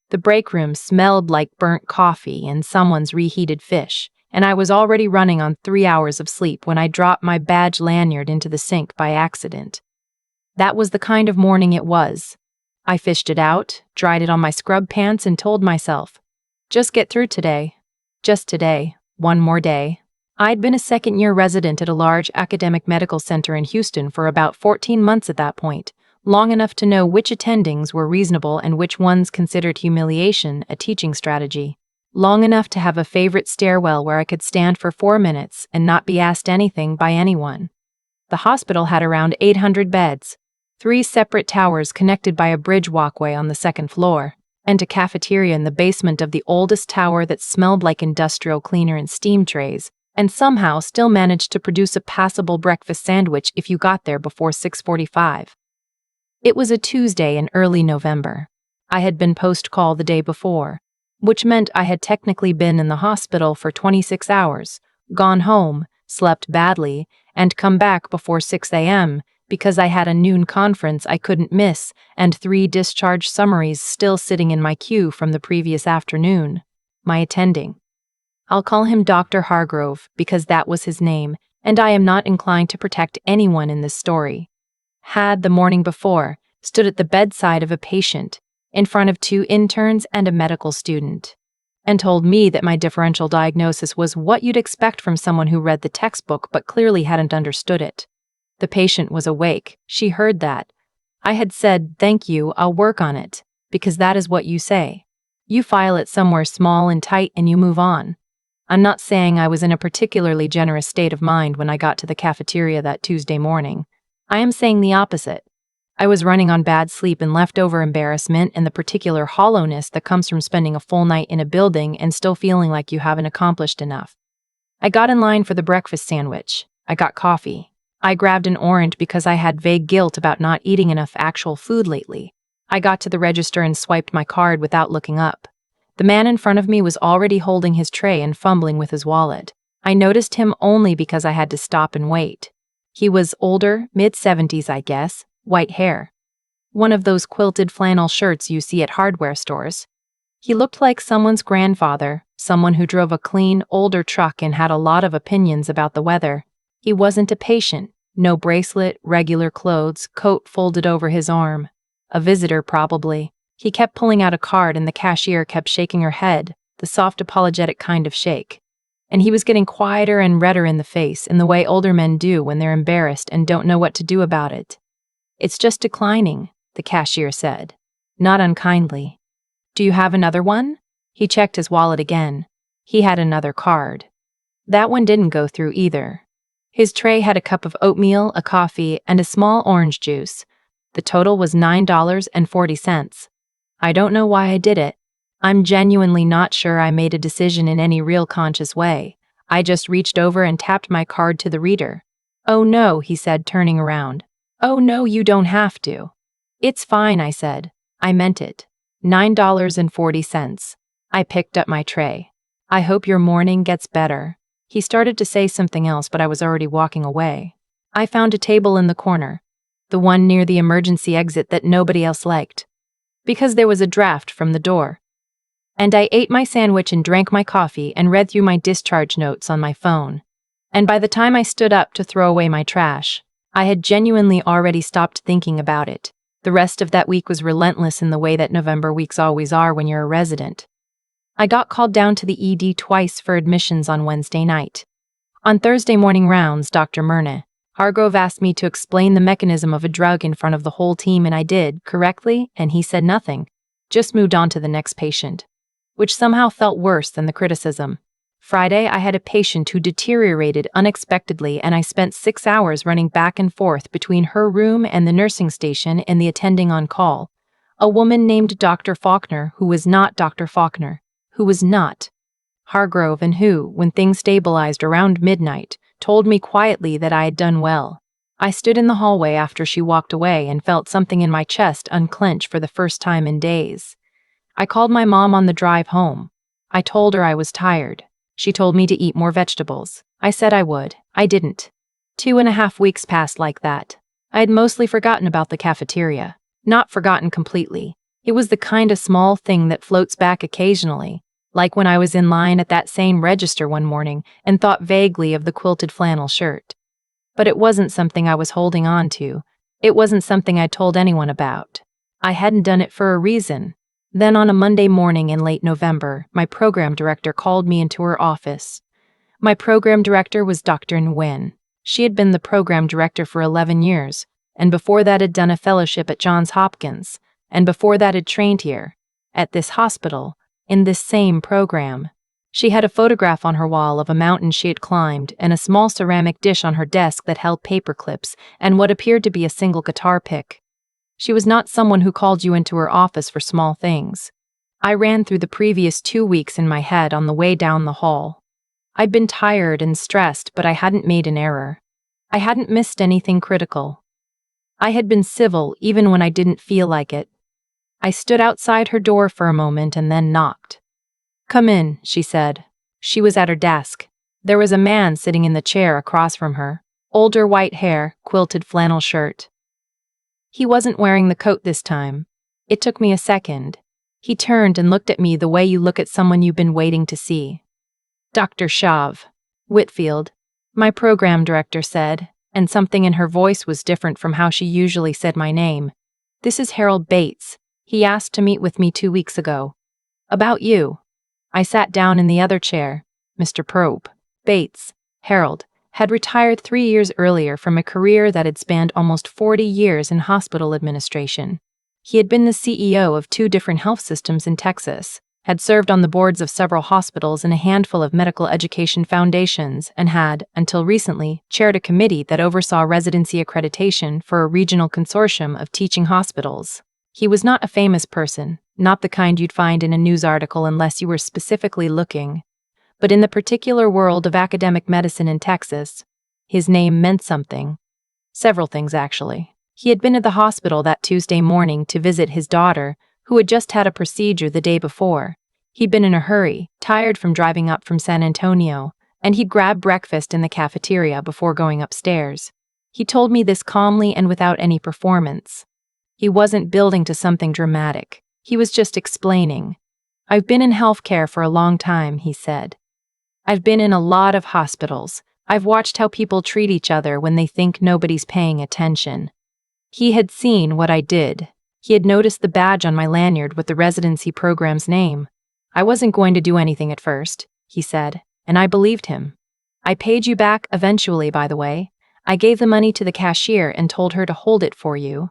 The break room smelled like burnt coffee and someone's reheated fish, and I was already running on 3 hours of sleep when I dropped my badge lanyard into the sink by accident. That was the kind of morning it was. I fished it out, dried it on my scrub pants, and told myself, just get through today. Just today. One more day. I'd been a second-year resident at a large academic medical center in Houston for about 14 months at that point, long enough to know which attendings were reasonable and which ones considered humiliation a teaching strategy. Long enough to have a favorite stairwell where I could stand for 4 minutes and not be asked anything by anyone. The hospital had around 800 beds, 3 separate towers connected by a bridge walkway on the second floor, and a cafeteria in the basement of the oldest tower that smelled like industrial cleaner and steam trays, and somehow still managed to produce a passable breakfast sandwich if you got there before 6:45. It was a Tuesday in early November. I had been post-call the day before, which meant I had technically been in the hospital for 26 hours, gone home, slept badly, and come back before 6 a.m., because I had a noon conference I couldn't miss and 3 discharge summaries still sitting in my queue from the previous afternoon. My attending. I'll call him Dr. Hargrove because that was his name, and I am not inclined to protect anyone in this story. Had, the morning before, stood at the bedside of a patient, in front of 2 interns and a medical student, and told me that my differential diagnosis was what you'd expect from someone who read the textbook but clearly hadn't understood it. The patient was awake. She heard that. I had said, "Thank you, I'll work on it," because that is what you say. You file it somewhere small and tight and you move on. I'm not saying I was in a particularly generous state of mind when I got to the cafeteria that Tuesday morning. I am saying the opposite. I was running on bad sleep and leftover embarrassment and the particular hollowness that comes from spending a full night in a building and still feeling like you haven't accomplished enough. I got in line for the breakfast sandwich. I got coffee. I grabbed an orange because I had vague guilt about not eating enough actual food lately. I got to the register and swiped my card without looking up. The man in front of me was already holding his tray and fumbling with his wallet. I noticed him only because I had to stop and wait. He was older, mid-70s I guess, white hair. One of those quilted flannel shirts you see at hardware stores. He looked like someone's grandfather, someone who drove a clean, older truck and had a lot of opinions about the weather. He wasn't a patient, no bracelet, regular clothes, coat folded over his arm. A visitor, probably. He kept pulling out a card and the cashier kept shaking her head, the soft apologetic kind of shake. And he was getting quieter and redder in the face in the way older men do when they're embarrassed and don't know what to do about it. "It's just declining," the cashier said, not unkindly. "Do you have another one?" He checked his wallet again. He had another card. That one didn't go through either. His tray had a cup of oatmeal, a coffee, and a small orange juice. The total was $9.40. I don't know why I did it. I'm genuinely not sure I made a decision in any real conscious way. I just reached over and tapped my card to the reader. "Oh no," he said, turning around. "Oh no, you don't have to." "It's fine," I said. I meant it. $9.40. I picked up my tray. "I hope your morning gets better." He started to say something else, but I was already walking away. I found a table in the corner, the one near the emergency exit that nobody else liked, because there was a draft from the door. And I ate my sandwich and drank my coffee and read through my discharge notes on my phone. And by the time I stood up to throw away my trash, I had genuinely already stopped thinking about it. The rest of that week was relentless in the way that November weeks always are when you're a resident. I got called down to the ED twice for admissions on Wednesday night. On Thursday morning rounds, Dr. Hargrove asked me to explain the mechanism of a drug in front of the whole team, and I did, correctly, and he said nothing. Just moved on to the next patient, which somehow felt worse than the criticism. Friday, I had a patient who deteriorated unexpectedly, and I spent 6 hours running back and forth between her room and the nursing station and the attending on call. A woman named Dr. Faulkner, who was not Dr. Faulkner, who was not Hargrove, and who, when things stabilized around midnight, told me quietly that I had done well. I stood in the hallway after she walked away and felt something in my chest unclench for the first time in days. I called my mom on the drive home. I told her I was tired. She told me to eat more vegetables. I said I would. I didn't. 2.5 weeks passed like that. I had mostly forgotten about the cafeteria. Not forgotten completely. It was the kind of small thing that floats back occasionally, like when I was in line at that same register one morning and thought vaguely of the quilted flannel shirt. But it wasn't something I was holding on to. It wasn't something I told anyone about. I hadn't done it for a reason. Then on a Monday morning in late November, my program director called me into her office. My program director was Dr. Nguyen. She had been the program director for 11 years, and before that had done a fellowship at Johns Hopkins, and before that had trained here, at this hospital, in this same program. She had a photograph on her wall of a mountain she had climbed and a small ceramic dish on her desk that held paper clips and what appeared to be a single guitar pick. She was not someone who called you into her office for small things. I ran through the previous 2 weeks in my head on the way down the hall. I'd been tired and stressed, but I hadn't made an error. I hadn't missed anything critical. I had been civil even when I didn't feel like it. I stood outside her door for a moment and then knocked. "Come in," she said. She was at her desk. There was a man sitting in the chair across from her. Older white hair, quilted flannel shirt. He wasn't wearing the coat this time. It took me a second. He turned and looked at me the way you look at someone you've been waiting to see. "Dr. Shav Whitfield," my program director said, and something in her voice was different from how she usually said my name. "This is Harold Bates. He asked to meet with me 2 weeks ago. About you." I sat down in the other chair. Mr. Probe Bates, Harold, had retired 3 years earlier from a career that had spanned almost 40 years in hospital administration. He had been the CEO of 2 different health systems in Texas, had served on the boards of several hospitals and a handful of medical education foundations, and had, until recently, chaired a committee that oversaw residency accreditation for a regional consortium of teaching hospitals. He was not a famous person, not the kind you'd find in a news article unless you were specifically looking. But in the particular world of academic medicine in Texas, his name meant something. Several things, actually. He had been at the hospital that Tuesday morning to visit his daughter, who had just had a procedure the day before. He'd been in a hurry, tired from driving up from San Antonio, and he'd grabbed breakfast in the cafeteria before going upstairs. He told me this calmly and without any performance. He wasn't building to something dramatic. He was just explaining. "I've been in healthcare for a long time," he said. "I've been in a lot of hospitals. I've watched how people treat each other when they think nobody's paying attention." He had seen what I did. He had noticed the badge on my lanyard with the residency program's name. "I wasn't going to do anything at first," he said, and I believed him. "I paid you back eventually, by the way. I gave the money to the cashier and told her to hold it for you."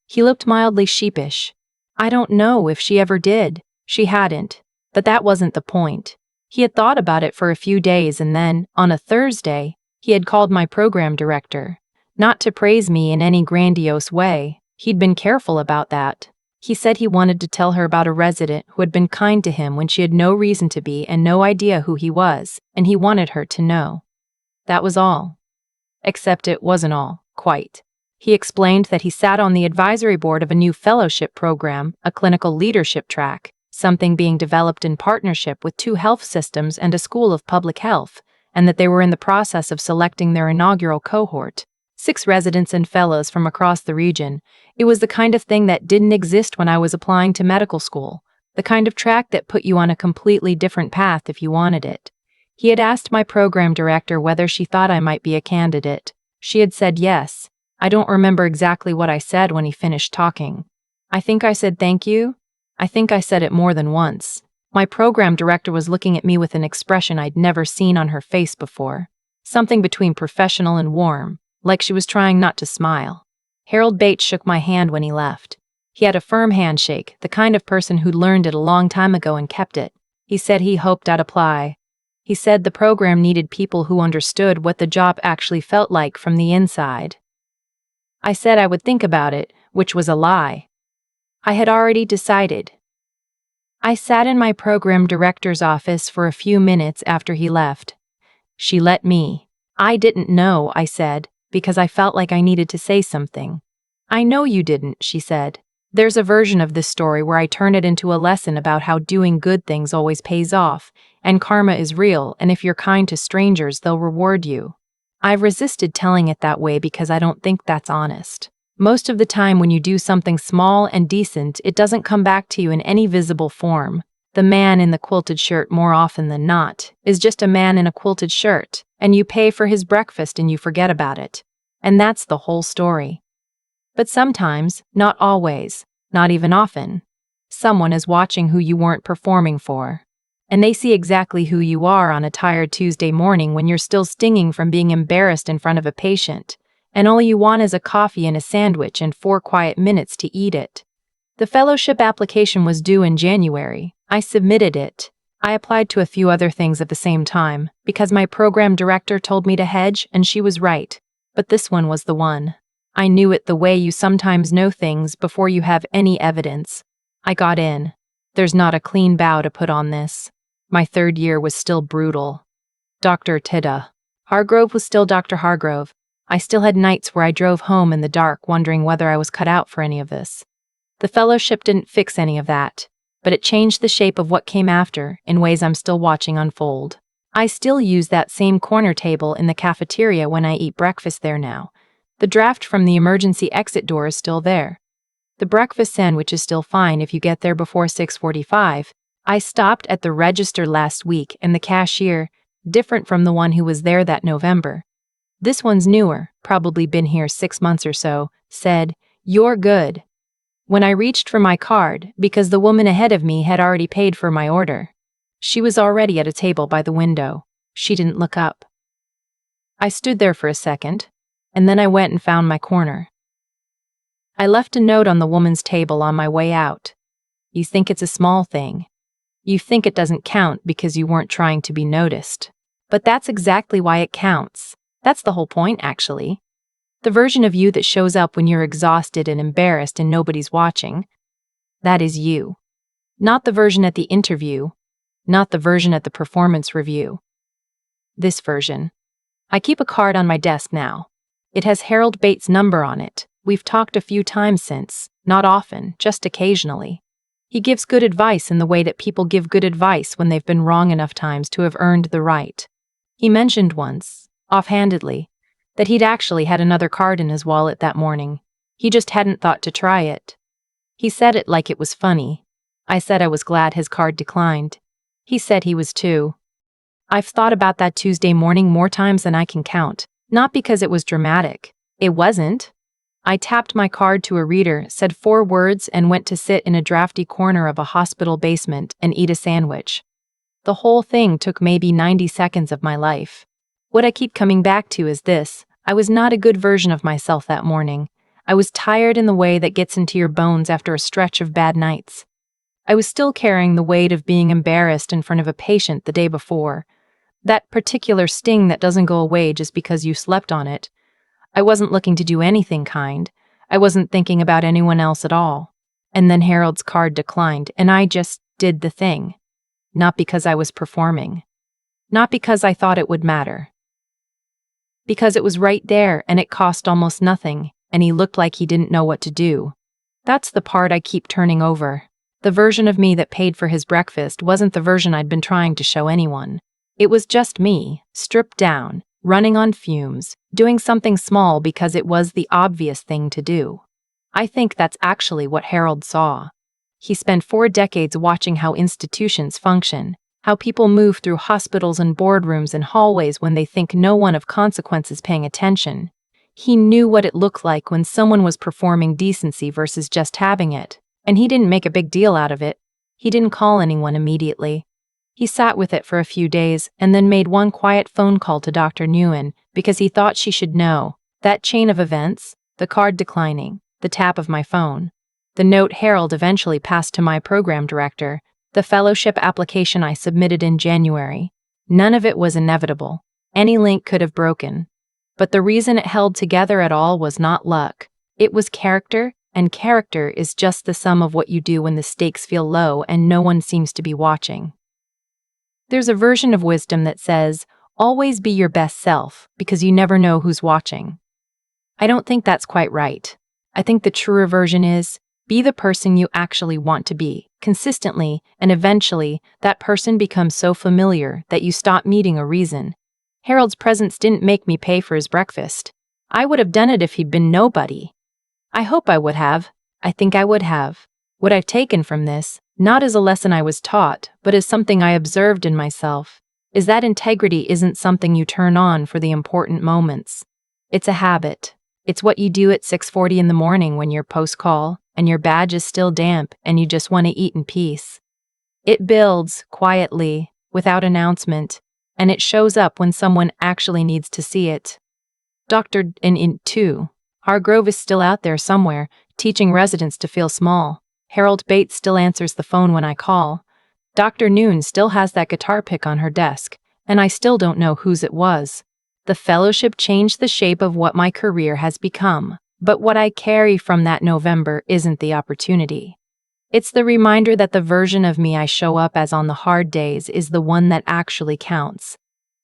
He looked mildly sheepish. I don't know if she ever did. She hadn't. But that wasn't the point. He had thought about it for a few days and then, on a Thursday, he had called my program director. Not to praise me in any grandiose way. He'd been careful about that. He said he wanted to tell her about a resident who had been kind to him when she had no reason to be and no idea who he was, and he wanted her to know. That was all. Except it wasn't all, quite. He explained that he sat on the advisory board of a new fellowship program, a clinical leadership track, something being developed in partnership with 2 health systems and a school of public health, and that they were in the process of selecting their inaugural cohort, 6 residents and fellows from across the region. It was the kind of thing that didn't exist when I was applying to medical school, the kind of track that put you on a completely different path if you wanted it. He had asked my program director whether she thought I might be a candidate. She had said yes. I don't remember exactly what I said when he finished talking. I think I said thank you. I think I said it more than once. My program director was looking at me with an expression I'd never seen on her face before. Something between professional and warm, like she was trying not to smile. Harold Bates shook my hand when he left. He had a firm handshake, the kind of person who'd learned it a long time ago and kept it. He said he hoped I'd apply. He said the program needed people who understood what the job actually felt like from the inside. I said I would think about it, which was a lie. I had already decided. I sat in my program director's office for a few minutes after he left. She let me. "I didn't know," I said, because I felt like I needed to say something. "I know you didn't," she said. "There's a version of this story where I turn it into a lesson about how doing good things always pays off, and karma is real, and if you're kind to strangers, they'll reward you. I've resisted telling it that way because I don't think that's honest. Most of the time when you do something small and decent, it doesn't come back to you in any visible form. The man in the quilted shirt, more often than not, is just a man in a quilted shirt, and you pay for his breakfast and you forget about it. And that's the whole story. But sometimes, not always, not even often, someone is watching who you weren't performing for. And they see exactly who you are on a tired Tuesday morning when you're still stinging from being embarrassed in front of a patient, and all you want is a coffee and a sandwich and 4 quiet minutes to eat it. The fellowship application was due in January. I submitted it. I applied to a few other things at the same time, because my program director told me to hedge, and she was right. But this one was the one. I knew it the way you sometimes know things before you have any evidence. I got in. There's not a clean bow to put on this. My 3rd year was still brutal. Dr. Tidda Hargrove was still Dr. Hargrove. I still had nights where I drove home in the dark wondering whether I was cut out for any of this. The fellowship didn't fix any of that, but it changed the shape of what came after in ways I'm still watching unfold. I still use that same corner table in the cafeteria when I eat breakfast there now. The draft from the emergency exit door is still there. The breakfast sandwich is still fine if you get there before 6:45. I stopped at the register last week and the cashier, different from the one who was there that November. This one's newer, probably been here 6 months or so, said, "You're good." When I reached for my card, because the woman ahead of me had already paid for my order. She was already at a table by the window. She didn't look up. I stood there for a second, and then I went and found my corner. I left a note on the woman's table on my way out. You think it's a small thing. You think it doesn't count because you weren't trying to be noticed. But that's exactly why it counts. That's the whole point, actually. The version of you that shows up when you're exhausted and embarrassed and nobody's watching. That is you. Not the version at the interview. Not the version at the performance review. This version. I keep a card on my desk now. It has Harold Bates' number on it. We've talked a few times since, not often, just occasionally. He gives good advice in the way that people give good advice when they've been wrong enough times to have earned the right. He mentioned once, offhandedly, that he'd actually had another card in his wallet that morning. He just hadn't thought to try it. He said it like it was funny. I said I was glad his card declined. He said he was too. I've thought about that Tuesday morning more times than I can count, not because it was dramatic. It wasn't. I tapped my card to a reader, said 4 words, and went to sit in a drafty corner of a hospital basement and eat a sandwich. The whole thing took maybe 90 seconds of my life. What I keep coming back to is this: I was not a good version of myself that morning. I was tired in the way that gets into your bones after a stretch of bad nights. I was still carrying the weight of being embarrassed in front of a patient the day before. That particular sting that doesn't go away just because you slept on it. I wasn't looking to do anything kind. I wasn't thinking about anyone else at all. And then Harold's card declined, and I just did the thing. Not because I was performing. Not because I thought it would matter. Because it was right there, and it cost almost nothing, and he looked like he didn't know what to do. That's the part I keep turning over. The version of me that paid for his breakfast wasn't the version I'd been trying to show anyone. It was just me, stripped down, running on fumes, doing something small because it was the obvious thing to do. I think that's actually what Harold saw. He spent 4 decades watching how institutions function, how people move through hospitals and boardrooms and hallways when they think no one of consequence is paying attention. He knew what it looked like when someone was performing decency versus just having it, and he didn't make a big deal out of it. He didn't call anyone immediately. He sat with it for a few days and then made one quiet phone call to Dr. Nguyen because he thought she should know. That chain of events, the card declining, the tap of my phone, the note Harold eventually passed to my program director, the fellowship application I submitted in January. None of it was inevitable. Any link could have broken. But the reason it held together at all was not luck. It was character, and character is just the sum of what you do when the stakes feel low and no one seems to be watching. There's a version of wisdom that says, always be your best self, because you never know who's watching. I don't think that's quite right. I think the truer version is, be the person you actually want to be, consistently, and eventually, that person becomes so familiar that you stop needing a reason. Harold's presence didn't make me pay for his breakfast. I would have done it if he'd been nobody. I hope I would have. I think I would have. What I've taken from this, not as a lesson I was taught, but as something I observed in myself, is that integrity isn't something you turn on for the important moments. It's a habit. It's what you do at 6:40 in the morning when you're post-call and your badge is still damp and you just want to eat in peace. It builds quietly, without announcement, and it shows up when someone actually needs to see it. Dr. in 2. Hargrove is still out there somewhere, teaching residents to feel small. Harold Bates still answers the phone when I call. Dr. Noon still has that guitar pick on her desk, and I still don't know whose it was. The fellowship changed the shape of what my career has become, but what I carry from that November isn't the opportunity. It's the reminder that the version of me I show up as on the hard days is the one that actually counts.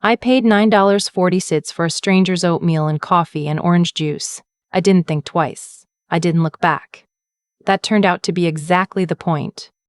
I paid $9.40 for a stranger's oatmeal and coffee and orange juice. I didn't think twice. I didn't look back. That turned out to be exactly the point.